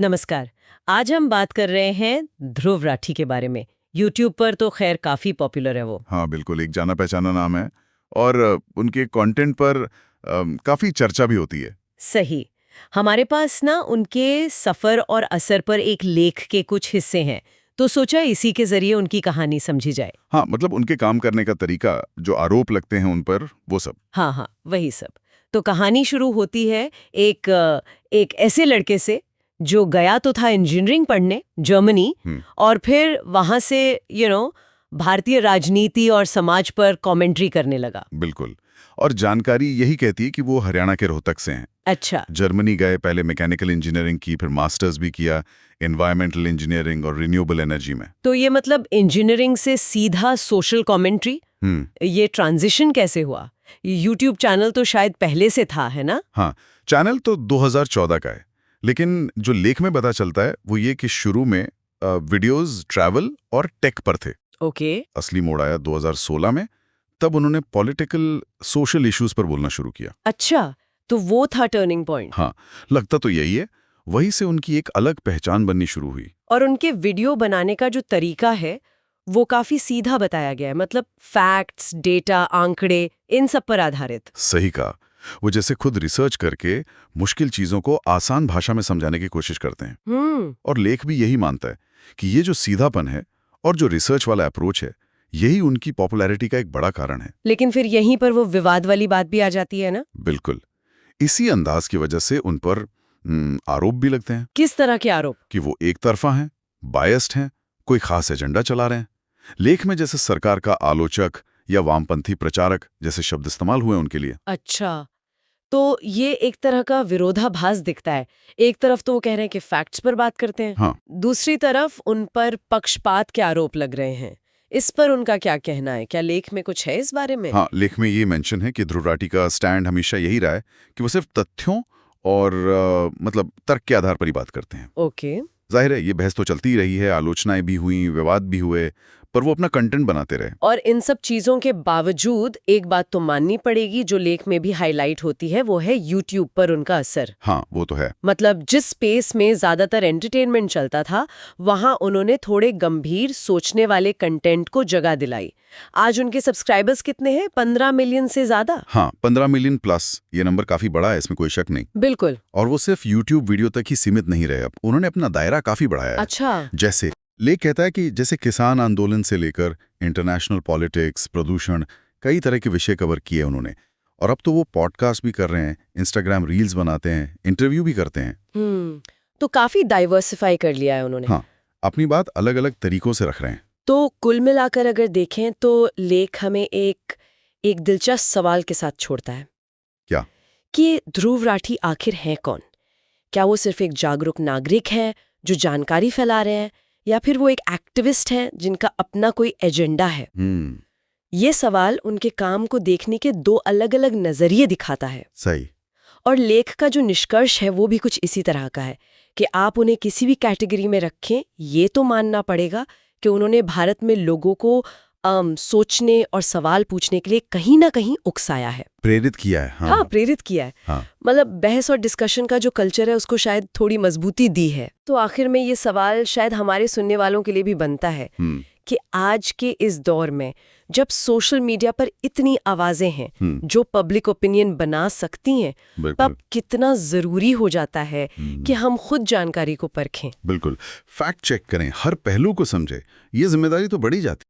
नमस्कार। आज हम बात कर रहे हैं ध्रुव राठी के बारे में। यूट्यूब पर तो खैर काफी पॉपुलर है वो। हाँ, बिल्कुल एक जाना पहचाना नाम है। और उनके कंटेंट पर काफी चर्चा भी होती है। सही। हमारे पास ना उनके सफर और असर पर एक लेख के कुछ हिस्से हैं, तो सोचा इसी के जरिए उनकी कहानी समझी जाए। हाँ, मतलब उनके काम करने का तरीका, जो आरोप लगते हैं उन पर, वो सब। हाँ हाँ, वही सब। तो कहानी शुरू होती है एक ऐसे लड़के से जो गया तो था इंजीनियरिंग पढ़ने जर्मनी, हम्म। और फिर वहां से भारतीय राजनीति और समाज पर कमेंट्री करने लगा। बिल्कुल। और जानकारी यही कहती है कि वो हरियाणा के रोहतक से हैं। अच्छा। जर्मनी गए, पहले मैकेनिकल इंजीनियरिंग की, फिर मास्टर्स भी किया एनवायरमेंटल इंजीनियरिंग और रिन्यूएबल एनर्जी में। तो ये मतलब इंजीनियरिंग से सीधा सोशल कमेंट्री, ये ट्रांजिशन कैसे हुआ? यूट्यूब चैनल तो शायद पहले से था, है ना? हाँ, चैनल तो 2014 का है, लेकिन जो लेख में पता चलता है वो ये कि शुरू में वीडियोस ट्रैवल और टेक पर थे। ओके। असली मोड़ आया 2016 में, तब उन्होंने पॉलिटिकल सोशल इश्यूज पर बोलना शुरू किया। अच्छा, तो वो था टर्निंग पॉइंट। हाँ, लगता तो यही है। वहीं से उनकी एक अलग पहचान बननी शुरू हुई। और उनके वीडियो बनाने का जो तरीका है वो काफी सीधा बताया गया है, मतलब फैक्ट्स, डेटा, आंकड़े, इन सब पर आधारित। सही कहा। वो जैसे खुद रिसर्च करके मुश्किल चीजों को आसान भाषा में समझाने की कोशिश करते हैं। और लेख भी यही मानता है कि ये जो सीधापन है और जो रिसर्च वाला अप्रोच है, यही उनकी पॉपुलैरिटी का एक बड़ा कारण है। लेकिन फिर यहीं पर वो विवाद वाली बात भी आ जाती है ना? बिल्कुल। इसी अंदाज की वजह से उन पर आरोप भी लगते हैं। किस तरह के आरोप? कि वो एक तरफा हैं, बायस्ड हैं, कोई खास एजेंडा चला रहे हैं। लेख में जैसे सरकार का आलोचक या वामपंथी प्रचारक जैसे शब्द इस्तेमाल हुए उनके लिए। अच्छा, तो ये एक तरह का विरोधाभास दिखता है। एक तरफ तो वो कह रहे हैं कि फैक्ट्स पर बात करते हैं, हाँ, दूसरी तरफ उन पर पक्षपात के आरोप लग रहे हैं। इस पर उनका क्या कहना है? क्या लेख में कुछ है इस बारे में? हाँ, लेख में ये मेंशन है कि ध्रुव राठी का स्टैंड हमेशा यही रहा है कि वो सिर्फ तथ्यों और मतलब तर्क के आधार पर ही बात करते हैं। ओके। जाहिर है ये बहस तो चलती ही रही है, आलोचनाएं भी हुई, विवाद भी हुए, पर वो अपना कंटेंट बनाते रहे। और इन सब चीजों के बावजूद एक बात तो माननी पड़ेगी, जो लेख में भी हाईलाइट होती है, वो है यूट्यूब पर उनका असर। हाँ, वो तो है। मतलब जिस स्पेस में ज्यादातर एंटरटेनमेंट चलता था, वहां उन्होंने थोड़े गंभीर सोचने वाले कंटेंट को जगह दिलाई। आज उनके सब्सक्राइबर्स कितने हैं? 15 मिलियन से ज्यादा। हाँ, 15 मिलियन प्लस, ये नंबर काफी बड़ा है, इसमें कोई शक नहीं। बिल्कुल। और वो सिर्फ यूट्यूब वीडियो तक ही सीमित नहीं रहे, अब उन्होंने अपना दायरा काफी बढ़ाया है। अच्छा। जैसे लेख कहता है कि जैसे किसान आंदोलन से लेकर इंटरनेशनल पॉलिटिक्स, प्रदूषण, कई तरह के विषय कवर किए उन्होंने। और अब तो वो पॉडकास्ट भी कर रहे हैं, इंस्टाग्राम रील्स बनाते हैं, इंटरव्यू भी करते हैं। तो काफी डाइवर्सिफाई कर लिया है उन्होंने। हाँ, अपनी बात अलग अलग तरीकों से रख रहे हैं। तो कुल मिलाकर अगर देखें तो लेख हमें एक दिलचस्प सवाल के साथ छोड़ता है। क्या? कि ध्रुव राठी आखिर हैं कौन? क्या वो सिर्फ एक जागरूक नागरिक है जो जानकारी फैला रहे हैं, या फिर वो एक एक्टिविस्ट हैं जिनका अपना कोई एजेंडा है? ये सवाल उनके काम को देखने के दो अलग-अलग नजरिए दिखाता है। सही। और लेख का जो निष्कर्ष है वो भी कुछ इसी तरह का है कि आप उन्हें किसी भी कैटेगरी में रखें, ये तो मानना पड़ेगा कि उन्होंने भारत में लोगों को सोचने और सवाल पूछने के लिए कहीं ना कहीं उकसाया है, प्रेरित किया है। हाँ, प्रेरित किया है। हाँ। मतलब बहस और डिस्कशन का जो कल्चर है उसको शायद थोड़ी मजबूती दी है। तो आखिर में ये सवाल शायद हमारे सुनने वालों के लिए भी बनता है कि आज के इस दौर में जब सोशल मीडिया पर इतनी आवाजें हैं जो पब्लिक ओपिनियन बना सकती हैं, तब कितना जरूरी हो जाता है कि हम खुद जानकारी को परखें। बिल्कुल, फैक्ट चेक करें, हर पहलू को समझें। ये जिम्मेदारी तो बढ़ी जाती है।